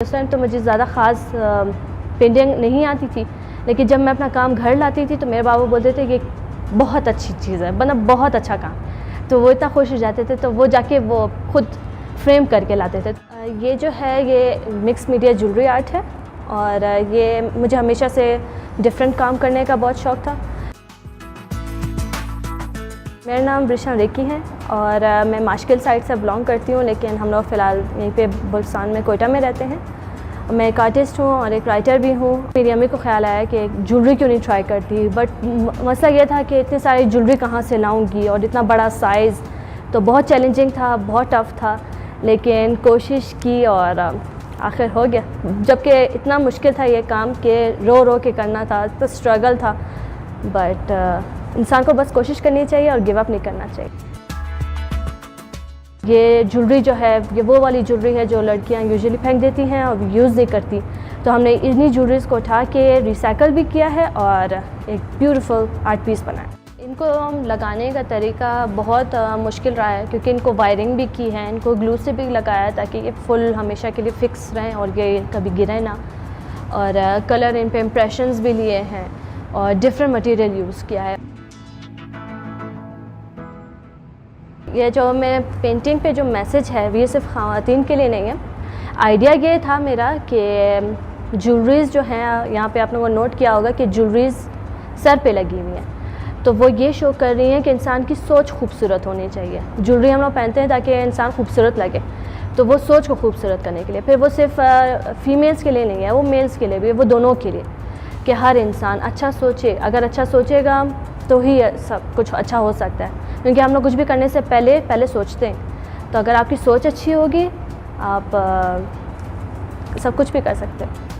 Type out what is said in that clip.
उस टाइम तो मुझे ज़्यादा ख़ास पेंटिंग नहीं आती थी, लेकिन जब मैं अपना काम घर लाती थी तो मेरे बाबा बोलते थे कि बहुत अच्छी चीज़ है, मतलब बहुत अच्छा काम। तो वो इतना खुश हो जाते थे, तो वो जाके वो खुद फ्रेम करके लाते थे। ये जो है ये मिक्स मीडिया ज्वेलरी आर्ट है और ये मुझे हमेशा से डिफरेंट काम करने का बहुत शौक़ था। मेरा नाम रिशा रेकी है और मैं माशकिल साइड से बिलोंग करती हूँ, लेकिन हम लोग फ़िलहाल यहीं पे बलुचिस्तान में कोयटा में रहते हैं। मैं एक आर्टिस्ट हूँ और एक राइटर भी हूँ। मेरी अम्मी को ख्याल आया कि ज्वेलरी क्यों नहीं ट्राई करती, बट मसला ये था कि इतनी सारी ज्वेलरी कहाँ से लाऊंगी और इतना बड़ा साइज़, तो बहुत चैलेंजिंग था, बहुत टफ़ था, लेकिन कोशिश की और आखिर हो गया। जबकि इतना मुश्किल था ये काम कि रो रो के करना था, तो स्ट्रगल था, बट इंसान को बस कोशिश करनी चाहिए और गिव अप नहीं करना चाहिए। ये ज्वेलरी जो है ये वो वाली ज्वेलरी है जो लड़कियां यूजुअली फेंक देती हैं और यूज़ नहीं करती, तो हमने इन्हीं ज्वेलरीज को उठा के रिसाइकल भी किया है और एक ब्यूटीफुल आर्ट पीस बनाया। इनको हम लगाने का तरीका बहुत मुश्किल रहा है, क्योंकि इनको वायरिंग भी की है, इनको ग्लू से भी लगाया ताकि ये फुल हमेशा के लिए फिक्स रहें और ये कभी गिरे ना, और कलर इन पे इम्प्रेशंस भी लिए हैं और डिफरेंट मटेरियल यूज़ किया है। ये जो मेरे पेंटिंग पे जो मैसेज है ये सिर्फ ख़वातीन के लिए नहीं है। आइडिया ये था मेरा कि ज्वेलरीज़ जो हैं, यहाँ पे आपने वो नोट किया होगा कि ज्वेलरीज़ सर पे लगी हुई हैं, तो वो ये शो कर रही हैं कि इंसान की सोच खूबसूरत होनी चाहिए। ज्वेलरी हम लोग पहनते हैं ताकि इंसान खूबसूरत लगे, तो वो सोच को खूबसूरत करने के लिए। फिर वो सिर्फ फीमेल्स के लिए नहीं है, वो मेल्स के लिए भी है, वो दोनों के लिए, कि हर इंसान अच्छा सोचे। अगर अच्छा सोचेगा तो ही सब कुछ अच्छा हो सकता है, क्योंकि हम लोग कुछ भी करने से पहले सोचते हैं। तो अगर आपकी सोच अच्छी होगी, आप सब कुछ भी कर सकते हैं।